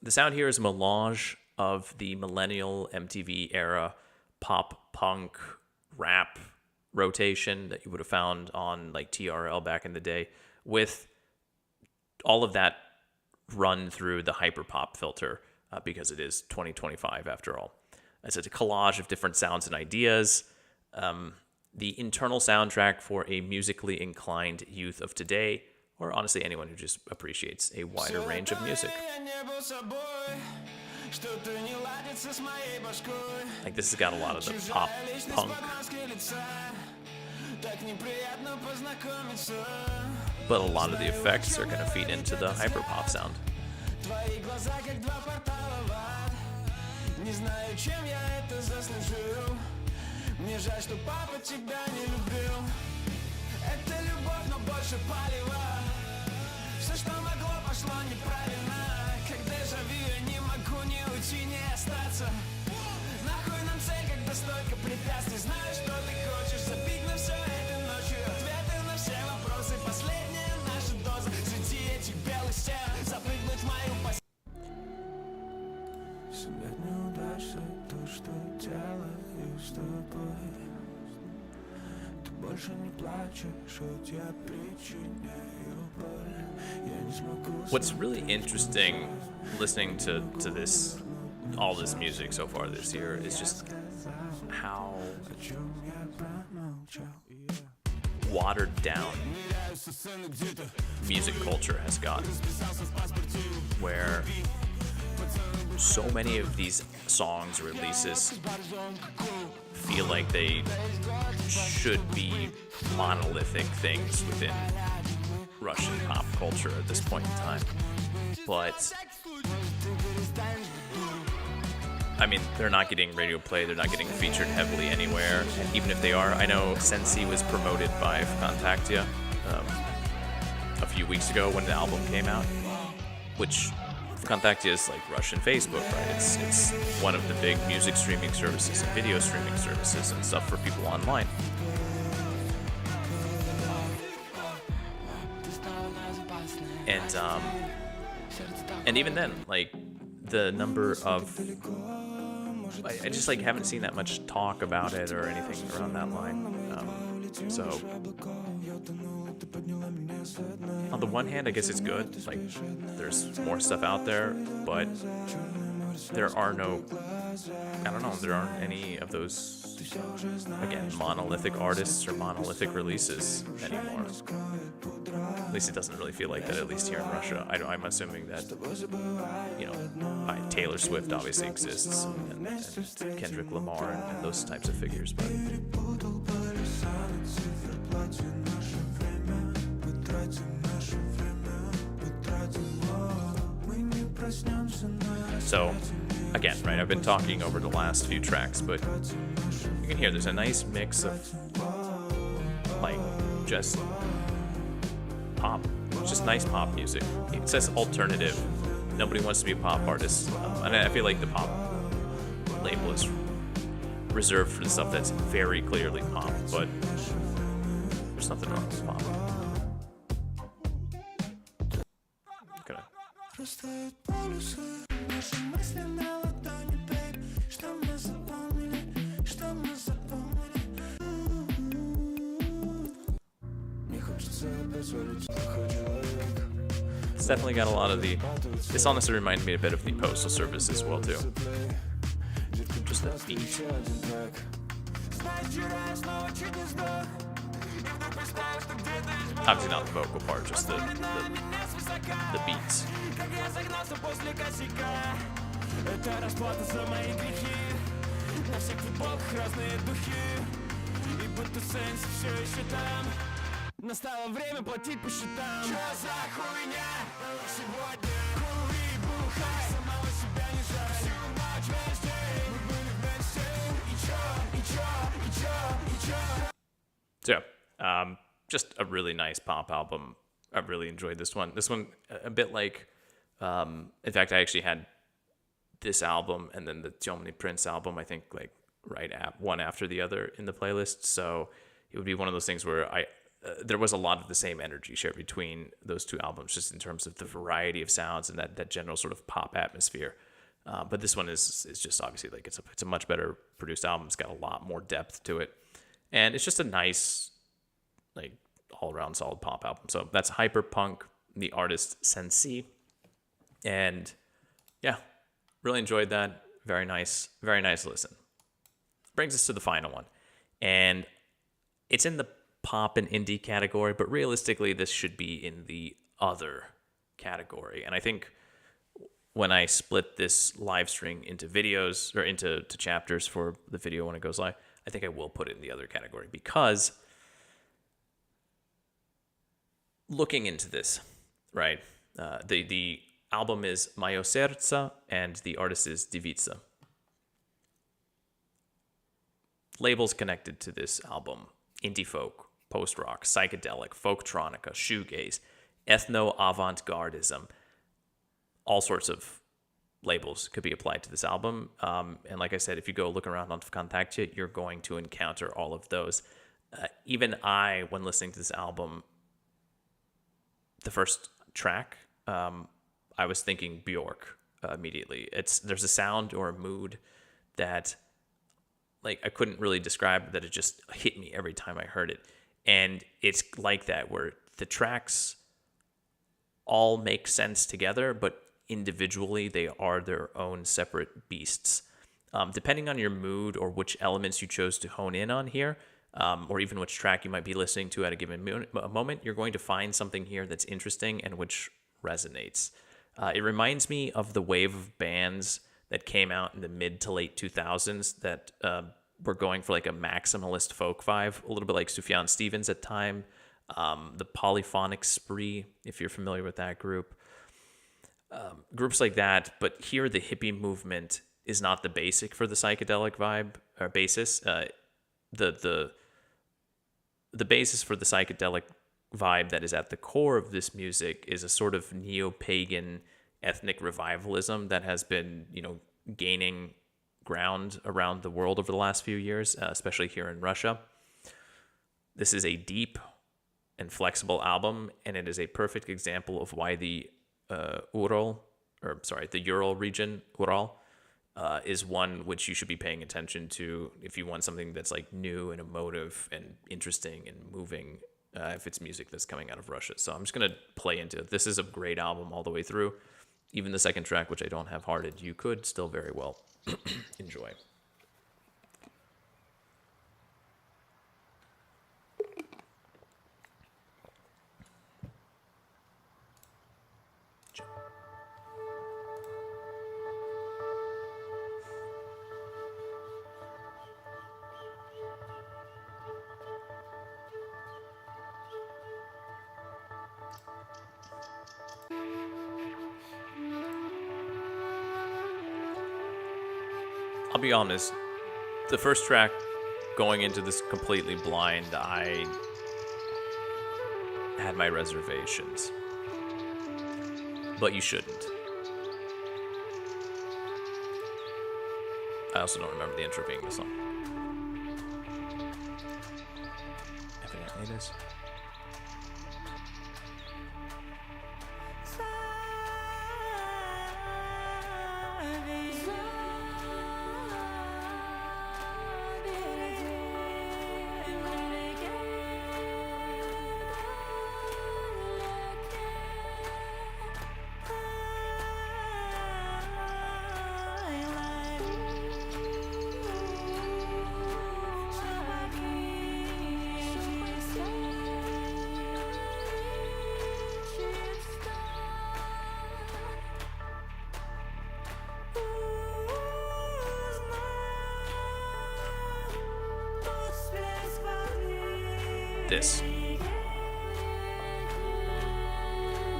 sound here is a melange of the millennial MTV era pop punk rap rotation that you would have found on like TRL back in the day, with all of that run through the hyperpop filter. Because it is 2025 after all. It's a collage of different sounds and ideas. The internal soundtrack for a musically inclined youth of today, or honestly anyone who just appreciates a wider range of music. Like, this has got a lot of the pop punk, but a lot of the effects are going to feed into the hyperpop sound. Твои глаза как два портала в ад. Не знаю, чем я это заслужил. Мне жаль, что папа тебя не любил. Это любовь, но больше палева. неправильно. Как дежавю я не могу не уйти, не остаться. Нахуй нам цель, когда столько препятствий. Знаю, что ты хочешь забить на все этой ночью. Ответы на все вопросы, последняя наша доза. Среди этих белых стен запрыгнуть в мою постель. Суметь неудачи, то, что делаю с тобой. Ты больше не плачешь, хоть я причиняю боль. Я не смогу. What's really interesting listening to this, all this music so far this year, is just how watered down music culture has gotten, where so many of these songs releases feel like they should be monolithic things within Russian pop culture at this point in time. But I mean, they're not getting radio play, they're not getting featured heavily anywhere, and even if they are, I know Sensee was promoted by Vkontakte a few weeks ago when the album came out, which Vkontakte is like Russian Facebook, right? It's one of the big music streaming services and video streaming services and stuff for people online. And even then, like, the number of, I just like haven't seen that much talk about it or anything around that line. So on the one hand, I guess it's good. Like, there's more stuff out there, but there are no, I don't know, there aren't any of those, again, monolithic artists or monolithic releases anymore. At least it doesn't really feel like that, at least here in Russia. I'm assuming that, you know, Taylor Swift obviously exists, and Kendrick Lamar, and those types of figures, but so, again, right, I've been talking over the last few tracks, but you can hear there's a nice mix of, like, just pop, just nice pop music. It says alternative. Nobody wants to be a pop artist. And I feel like the pop label is reserved for the stuff that's very clearly pop, but there's nothing wrong with pop. It's definitely got a lot of the, this honestly reminded me a bit of the Postal Service as well too. Just that beat. Obviously not the vocal part, just the beats. Настало время платить по счетам. Чё за хуйня? Сегодня кури, бухай, самого себя не жаль. Всю ночь, весь день мы были вместе. И чё? So, just a really nice pop album. I really enjoyed this one. This one, a bit like, in fact, I actually had this album and then the Tёмный Prince album, I think, like, one after the other in the playlist. So it would be one of those things where there was a lot of the same energy shared between those two albums, just in terms of the variety of sounds and that general sort of pop atmosphere. But this one is just obviously like it's a much better produced album. It's got a lot more depth to it, and it's just a nice, like, all around solid pop album. So that's Hyperpunk, the artist Sensee, and yeah, really enjoyed that. Very nice listen. Brings us to the final one, and it's in the pop and indie category, but realistically this should be in the other category. And I think when I split this live stream into videos, or into chapters for the video when it goes live, I think I will put it in the other category, because looking into this, right, the album is Моё Сердце and the artist is Девица. Labels connected to this album: indie folk, post-rock, psychedelic, folktronica, shoegaze, ethno-avant-gardism, all sorts of labels could be applied to this album. And like I said, if you go look around on Vkontakte, you're going to encounter all of those. Even I, when listening to this album, the first track, I was thinking Bjork immediately. There's a sound or a mood that, like, I couldn't really describe, that it just hit me every time I heard it. And it's like that, where the tracks all make sense together, but individually they are their own separate beasts. Depending on your mood or which elements you chose to hone in on here, or even which track you might be listening to at a given moment, you're going to find something here that's interesting and which resonates. It reminds me of the wave of bands that came out in the mid to late 2000s that were going for like a maximalist folk vibe, a little bit like Sufjan Stevens at time, the Polyphonic Spree, if you're familiar with that group. Groups like that, but here the hippie movement is not the basic for the psychedelic vibe or basis. The basis for the psychedelic vibe that is at the core of this music is a sort of neo-pagan ethnic revivalism that has been, gaining ground around the world over the last few years, especially here in Russia. This is a deep and flexible album, and it is a perfect example of why the Ural region, Ural, is one which you should be paying attention to if you want something that's like new and emotive and interesting and moving, if it's music that's coming out of Russia. So I'm just going to play into it. This is a great album all the way through. Even the second track, which I don't have hearted, you could still very well enjoy. I'll be honest, the first track, going into this completely blind, I had my reservations. But you shouldn't. I also don't remember the intro being the song. Evidently it is. This.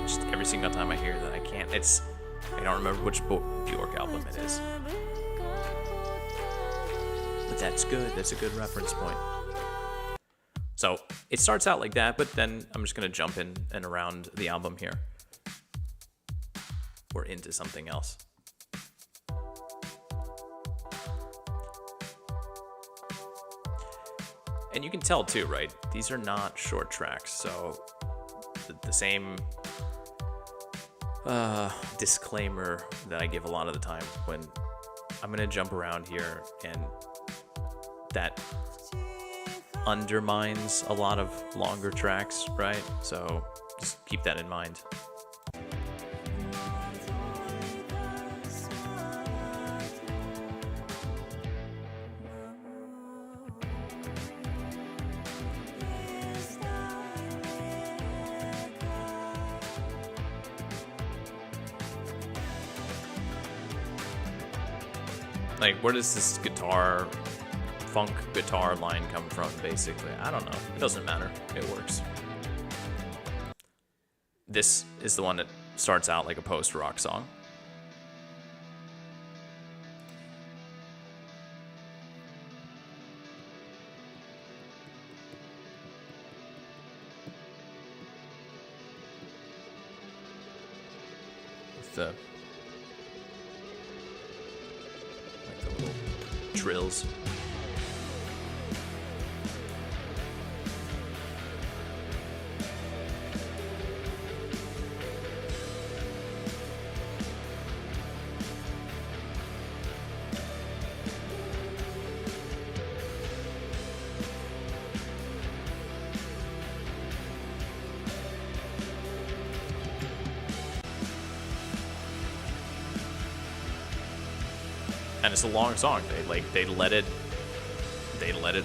Just every single time I hear that, I don't remember which Bjork album it is. But that's good. That's a good reference point. So it starts out like that, but then I'm just going to jump in and around the album here. Or into something else. And you can tell too, right? These are not short tracks, so the same disclaimer that I give a lot of the time when I'm gonna jump around here, and that undermines a lot of longer tracks, right? So just keep that in mind. Like, where does this funk guitar line come from, basically? I don't know. It doesn't matter. It works. This is the one that starts out like a post-rock song. With the trills. And it's a long song. They let it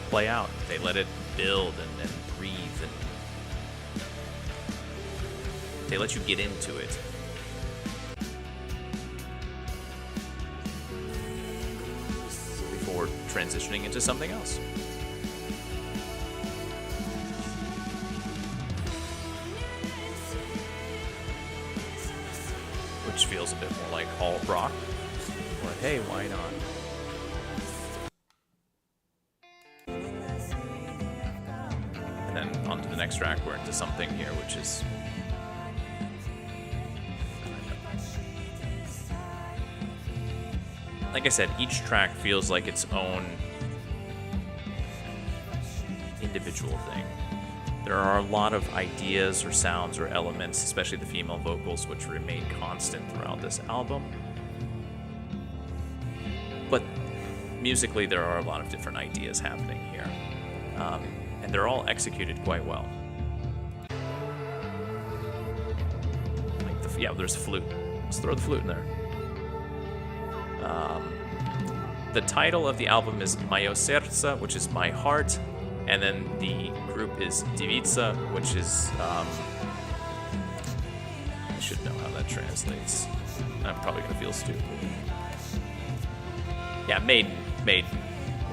play out. They let it build and breathe, and they let you get into it. Before transitioning into something else. Which feels a bit more like alt rock. But hey, why not? And then on to the next track, we're into something here, which is... Like I said, each track feels like its own individual thing. There are a lot of ideas or sounds or elements, especially the female vocals, which remain constant throughout this album. But musically, there are a lot of different ideas happening here. And they're all executed quite well. Like there's a flute. Let's throw the flute in there. The title of the album is Моё Сердце, which is My Heart. And then the group is Девица, which is... I should know how that translates. I'm probably going to feel stupid. Yeah, maiden. Maiden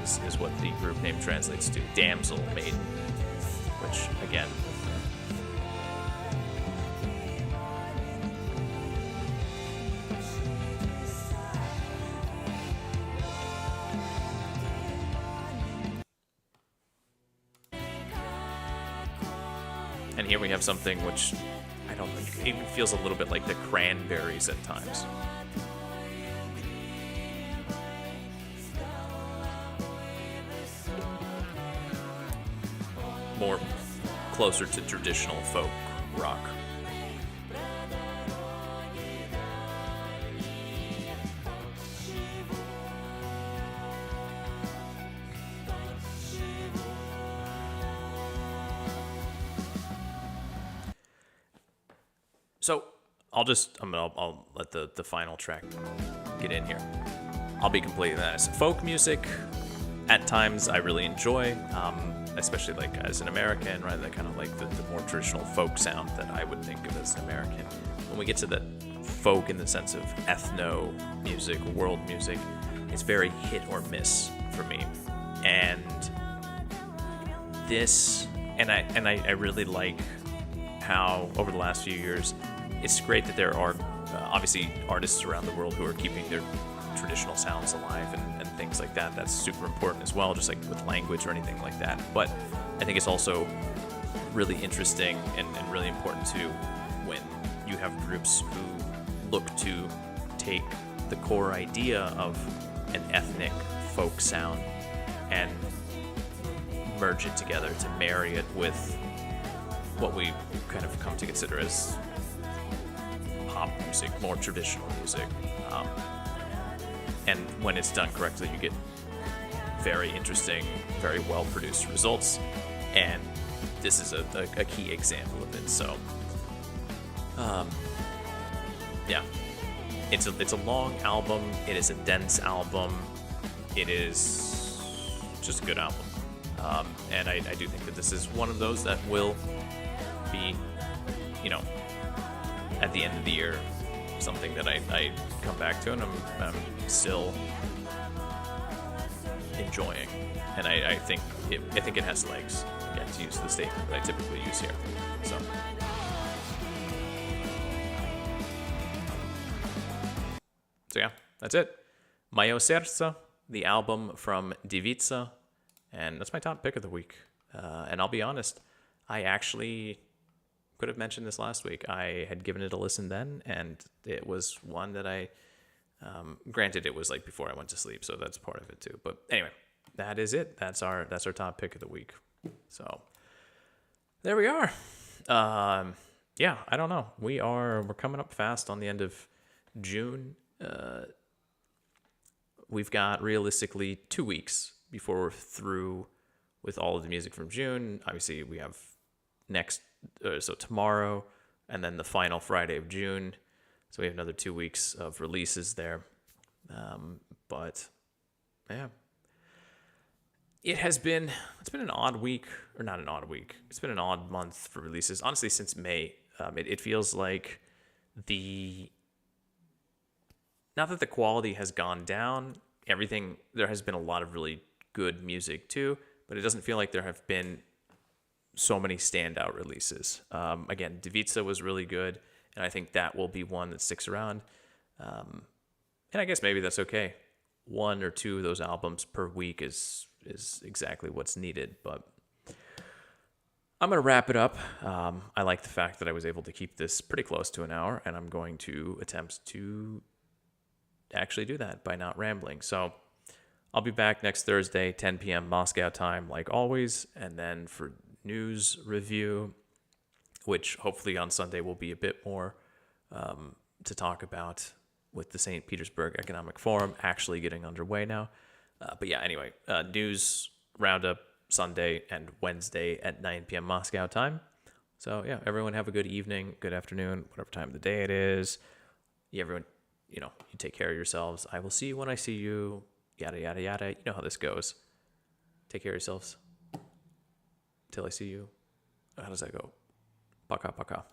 is what the group name translates to. Damsel, maiden. Which, again... And here we have something which I don't think even feels a little bit like the Cranberries at times. More closer to traditional folk rock. So I'll let the final track get in here. I'll be completely honest. Folk music, at times I really enjoy, especially like as an American, right? That kind of like the more traditional folk sound that I would think of as an American. When we get to the folk in the sense of ethno music, world music, it's very hit or miss for me. And this, and I really like how over the last few years, it's great that there are obviously artists around the world who are keeping their traditional sounds alive and things like that. That's super important as well, just like with language or anything like that. But I think it's also really interesting and really important too when you have groups who look to take the core idea of an ethnic folk sound and merge it together to marry it with what we kind of come to consider as pop music, more traditional music. And when it's done correctly, you get very interesting, very well-produced results. And this is a key example of it. So, yeah, it's a long album. It is a dense album. It is just a good album. And I do think that this is one of those that will be, at the end of the year, something that I come back to and I'm still enjoying. And I think it has legs, again, to use the statement that I typically use here. So yeah, that's it. Моё Сердце, the album from Девица, and that's my top pick of the week. And I'll be honest, I actually could have mentioned this last week. I had given it a listen then, and it was one that I Granted, it was like before I went to sleep, so that's part of it too. But anyway, that is it. That's our top pick of the week. So there we are. Yeah, I don't know. We're coming up fast on the end of June. We've got realistically 2 weeks before we're through with all of the music from June. Obviously, we have so tomorrow, and then the final Friday of June. So we have another 2 weeks of releases there. But yeah, it's been an odd week, or not an odd week. It's been an odd month for releases. Honestly, since May, it feels like not that the quality has gone down. There has been a lot of really good music too, but it doesn't feel like there have been so many standout releases. Again, Девица was really good, and I think that will be one that sticks around. And I guess maybe that's okay. 1 or 2 of those albums per week is exactly what's needed, but I'm going to wrap it up. I like the fact that I was able to keep this pretty close to an hour, and I'm going to attempt to actually do that by not rambling. So I'll be back next Thursday, 10 p.m. Moscow time, like always, and then for news review, which hopefully on Sunday will be a bit more to talk about with the St. Petersburg Economic Forum actually getting underway now. But yeah, anyway, news roundup Sunday and Wednesday at 9 p.m. Moscow time. So yeah, everyone have a good evening, good afternoon, whatever time of the day it is. Yeah, everyone, you take care of yourselves. I will see you when I see you. Yada, yada, yada. You know how this goes. Take care of yourselves. Till I see you. How does that go? Пока, пока.